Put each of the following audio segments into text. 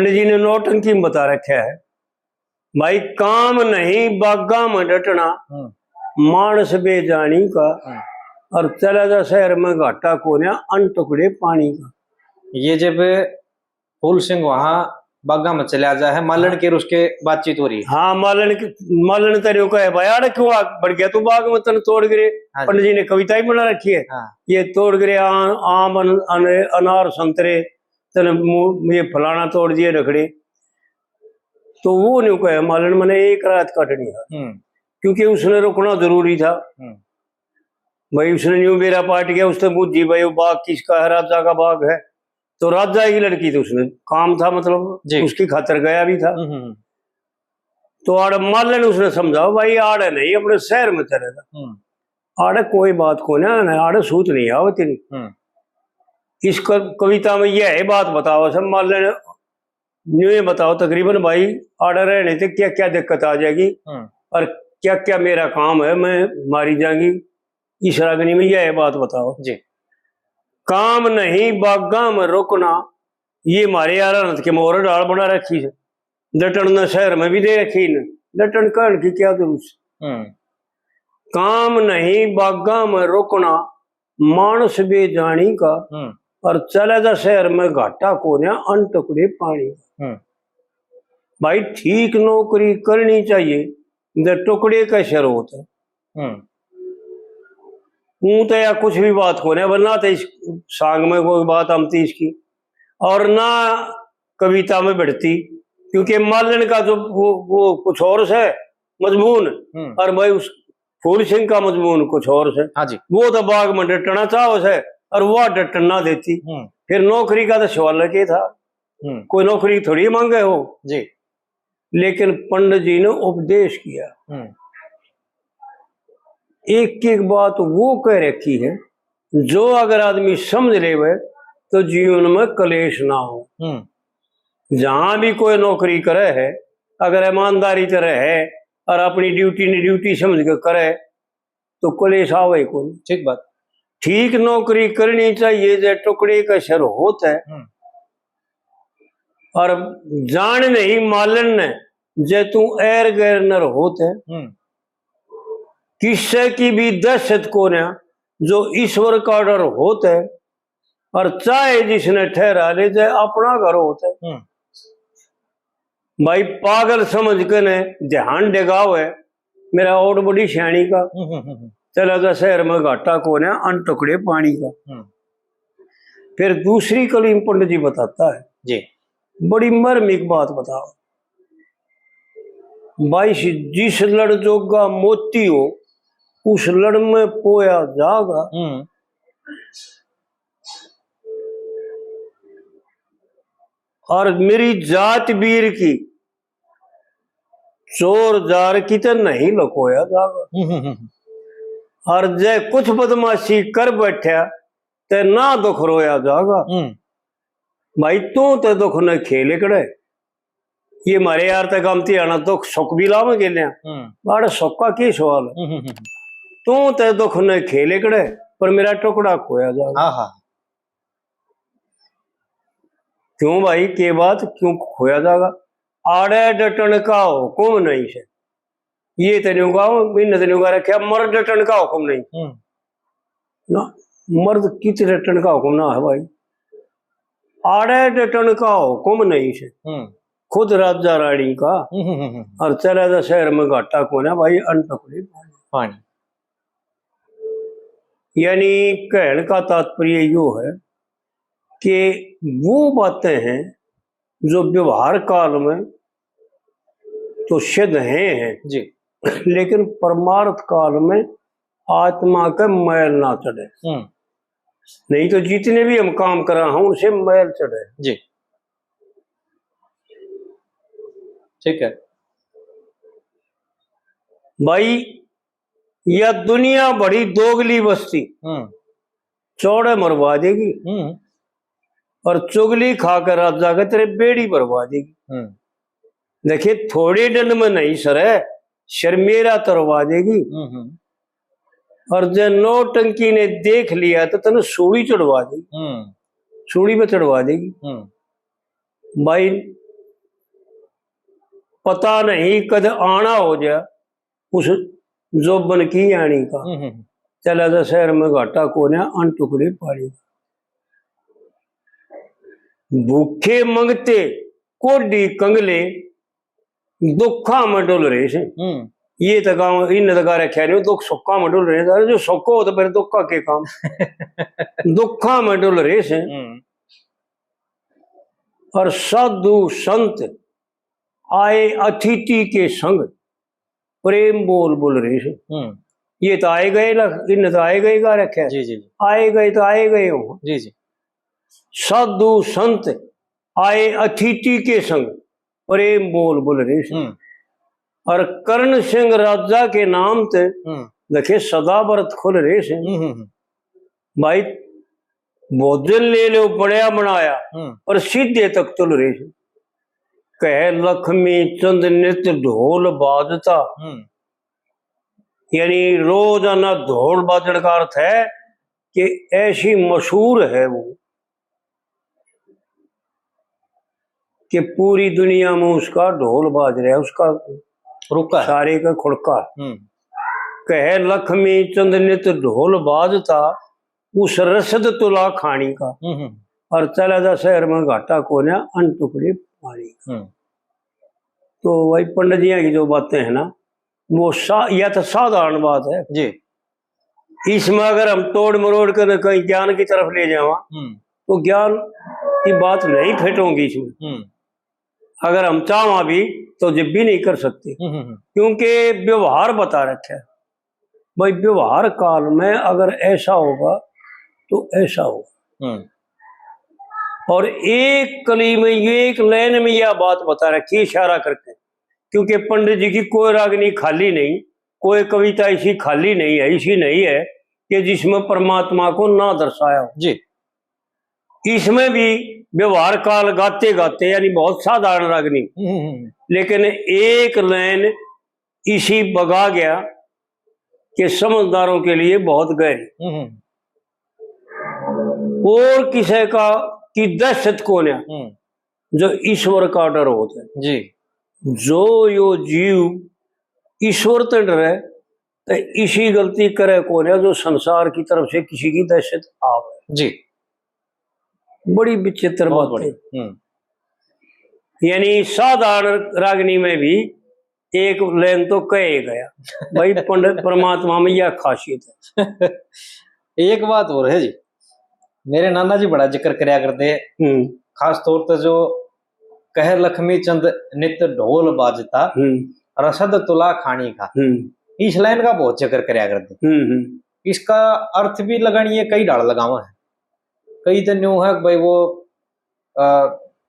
पंडित जी ने नौटंकी में बता रखा है भाई, काम नहीं बागा में डटना, मानस बेजानी का, और चला जा शहर में घाटा कोन्या अन टुकड़े पानी का। ये जब फूल सिंह वहां बागा में चला जा है, मालन के उसके बातचीत हो रही है। हाँ, मालन तेरे को है भाई, आड़े क्यों बढ़ गया तू बाग में, तन तोड़ गिरे। हाँ, पंडित जी ने कविता ही बना रखी है। हाँ। ये तोड़ गिरे आम अनार संतरे, तन ये फलाना तोड़ दिए रखड़े। तो वो नहीं कहे मालन मैंने एक रात काटनी है, क्योंकि उसने रुकना जरूरी था भाई। उसने न्यू मेरा पाट गया, उसने बुझी भाई वो बाग किसका है, राजा का बाग है, तो राजा की लड़की थी, उसने काम था मतलब उसकी खातर गया भी था। तो आड़े मालन उसने समझाओ भाई, आड़े नहीं अपने शहर में चलेगा, आड़े कोई बात को ना, आड़े सूत नहीं आवती नहीं। इस कविता में यह है बात बताओ सब मालन, न्यू ये बताओ तकरीबन भाई आड़े रहने से क्या क्या दिक्कत आ जाएगी और क्या क्या मेरा काम है, मैं मारी जाएंगी। इस रागनी में यह है बात बताओ जी। काम नहीं बागा में रोकना, ये मारे यार के मोर डाल बना रखी है, डटन न शहर में भी दे रखी न, डटन करण की क्या जरूरत। काम नहीं बागा में रोकना, मानस बेजानी का, और चला जा शहर में घाटा कोन्या अन टुकड़े पानी। भाई ठीक नौकरी करनी चाहिए, द टुकड़े का शर होता है। तो या कुछ भी बात को ना, वरना तो इस सांग में कोई बात आमती इसकी, और ना कविता में बढ़ती, क्योंकि मालन का जो वो कुछ और है मजमून, और भाई उस फूल सिंह का मजमून कुछ और है। हाँ जी। वो तो बाग में डटना चाहो है और वह डटन ना देती। फिर नौकरी का तो सवाल के था, कोई नौकरी थोड़ी मांगे हो जी। लेकिन पंडित जी ने उपदेश किया, एक एक बात वो कह रखी है जो अगर आदमी समझ ले तो जीवन में कलेश ना हो। जहां भी कोई नौकरी करे है, अगर ईमानदारी तरह है और अपनी ड्यूटी ने ड्यूटी समझ के करे तो कलेश आवे को। ठीक बात। ठीक नौकरी करनी चाहिए, जो टुकड़े का शर होता है, और जान नहीं मालन ने जे तू एर गैर नर होते है, किससे की भी दहशत को ना जो ईश्वर का डर होता है, और चाहे जिसने ठहरा ले जाए अपना घर होता है। भाई पागल समझ के ने ध्यान डेगाव है मेरा और बड़ी श्याणी का, चला जा शहर में घाटा को ना अन टुकड़े पानी का। फिर दूसरी कलीम पंडित जी बताता है जी, बड़ी मर्मिक बात बताओ भाई, जिस लड़ जोगा मोती हो उस लड़ में पोया जागा, और मेरी जात वीर की चोर जार की तो नहीं लकोया जागा, और जे कुछ बदमाशी कर बैठा ते ना दुख रोया जागा। भाई तू तो दुख न खेले कड़े, ये मारे यार तक गमती आना दुख सुख भी लावे गेलिया, बड़ा सुख का की सवाल है। तू तो दुख न खेले कड़े पर मेरा टुकड़ा खोया जागा। क्यों भाई के बात क्यों खोया जागा, आड़े डटन का हुक्म नहीं है, ये तेने तेने रखे मर्द डटन का हुक्म नहीं ना, मर्द कित डटन का हुक्म ना है भाई, आड़े डटन का हुक्म नहीं है, खुद राजा रानी का, और चला जा शहर में घाटा को ना भाई अन टुकड़े पानी। यानी कहने का तात्पर्य यो है कि वो बातें हैं जो व्यवहार काल में तो सिद्ध हैं जी, लेकिन परमार्थ काल में आत्मा का मैल ना चढ़े। नहीं तो जितने भी हम काम करा हूं उनसे मैल चढ़े जी। ठीक है भाई, यह दुनिया बड़ी दोगली बस्ती, चौड़े मरवा देगी और चुगली खाकर राजा के तेरे बेड़ी बरवा देगी। देखिए थोड़े दंड में नहीं सरे शर्मेरा तरवा देगी, और जो नौटंकी ने देख लिया तो तेने सूढ़ी चढ़वा देगी, सूढ़ी पे चढ़वा देगी। भाई पता नहीं कद आना हो जाए उस जोबन की आनी का। चला जा शहर में घाटा कोने अन टुकड़े पानी। भूखे मंगते कोडी कंगले दुखा में डुल रहे से। ये तो गाँव इन तक रखा नहीं दुख सुखा में डुल रहे, जो सुखो हो तो फिर दुखा के काम दुखा में डुल रहे से। और साधु संत आए अतिथि के संग प्रेम बोल बोल रहे से। ये तो आए गए इन तो आए गए गा रखे जी जी आए गए तो आए गए हो जी जी। साधु संत आए अतिथि के संग प्रेम बोल बोल रहे से। और कर्ण सिंह राजा के नाम ते देखे सदा व्रत खुल रहे से। भाई भोजन ले लो बढ़िया बनाया और सीधे तक तुल रहे से। कह लक्ष्मी चंद नित्य ढोल बाजता, यानी रोजाना ढोल बाजन का अर्थ है कि ऐसी मशहूर है वो कि पूरी दुनिया में उसका ढोल बाज रहा है, उसका रुका सारे का खुड़का। कह लक्ष्मी चंद नित्य ढोल बाजता उस रसद तुला खानी का। और चला जा शहर में घाटा कोने अन टुकड़े पानी का। तो वही पंडित जी की जो बातें हैं ना वो या तो साधारण बात है जी। इसमें अगर हम तोड़ मरोड़ कर कहीं ज्ञान की तरफ ले जावा तो ज्ञान की बात नहीं फिट होगी इसमें। अगर हम चाहवा भी तो जब भी नहीं कर सकते, क्योंकि व्यवहार बता रखा है। भाई व्यवहार काल में अगर ऐसा होगा तो ऐसा होगा। और एक कली में ये एक लाइन में यह बात बता रखी इशारा करके, क्योंकि पंडित जी की कोई रागनी खाली नहीं, कोई कविता ऐसी खाली नहीं है, ऐसी नहीं है कि जिसमें परमात्मा को ना दर्शाया हो जी। इसमें भी व्यवहार काल गाते गाते यानी बहुत साधारण रागनी, लेकिन एक लाइन इसी बगा गया कि समझदारों के लिए बहुत गहरी। और किसी का की दहशत कौन है जो ईश्वर का डर होता है जी। जो यो जीव ईश्वर तो डरे तो इसी गलती करे कौन है जो संसार की तरफ से किसी की दहशत आवे जी। बड़ी विचित्र बात है। यानी साधारण रागनी में भी एक लाइन तो कहे गया। भाई पंडित परमात्मा में यह खासियत है। एक बात और है जी, मेरे नाना जी बड़ा जिक्र करया करते हैं, खास तौर पर जो कह लक्ष्मी चंद नित्य ढोल बाजता रसद तुला खानी का, इस लाइन का बहुत जिक्र करया करते। इसका अर्थ भी लगानी कई डाल लगावा है, कई तो न्यू है भाई वो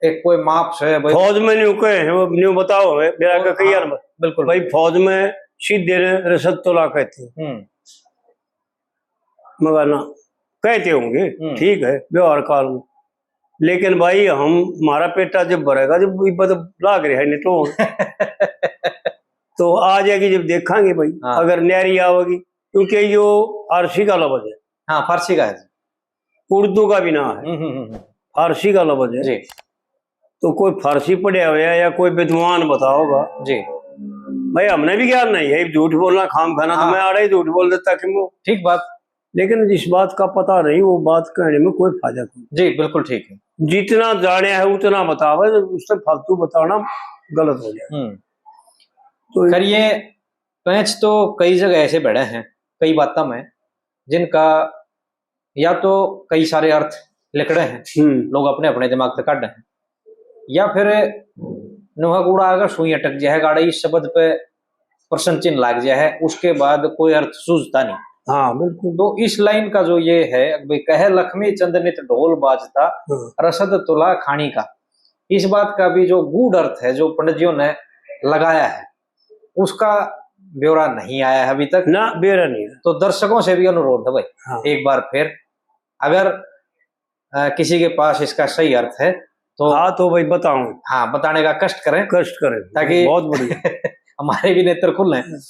एक कोई माप है भाई फौज में न्यू कहे वो न्यू बताओ है मेरा का कई यार बिल्कुल भाई फौज में सीधे रसद तुला कहते हैं मगर कहते होंगे ठीक है व्यवहार काल में, लेकिन भाई हम हमारा पेटा जब भरेगा जब लाग रहा है नहीं तो आ जाएगी जब देखांगे भाई। हाँ। अगर न्यारी आवेगी क्योंकि यो फारसी का लफ्ज है। हाँ फारसी का है, उर्दू का भी ना है, फारसी का लफ्ज है जी। तो कोई फारसी पढ़ा हुआ या कोई विद्वान बताओगा जी। भाई हमने भी ज्ञान नहीं है, झूठ बोलना खाम खाना। हाँ। तो मैं आ रही झूठ बोल देता कि वो ठीक बात, लेकिन जिस बात का पता नहीं वो बात कहने में कोई फायदा नहीं जी। बिल्कुल ठीक है, जितना जाने है उतना बतावे, उससे फालतू बताना गलत हो जाए। तो करिए पैंच तो कई जगह ऐसे बैठे हैं कई बातों में जिनका या तो कई सारे अर्थ लिखड़े हैं, लोग अपने अपने दिमाग से काट रहे हैं, या फिर नुहा कूड़ा अगर सुई अटक जाए गाड़ी इस शब्द पे प्रश्न चिन्ह लाग जाए है उसके बाद कोई अर्थ सूझता नहीं। हाँ बिल्कुल। तो इस लाइन का जो ये है भाई कह लक्ष्मी चंद नित ढोल बाजता रसद तुला खानी का, इस बात का भी जो गूढ़ अर्थ है जो पंडित जियों ने लगाया है उसका ब्यौरा नहीं आया है अभी तक ना, ब्यौरा नहीं है। तो दर्शकों से भी अनुरोध है भाई। हाँ। एक बार फिर अगर किसी के पास इसका सही अर्थ है तो हाँ तो भाई बताऊं, हाँ बताने का कष्ट करें ताकि बहुत बढ़िया हमारे भी नेत्र खुल रहे हैं।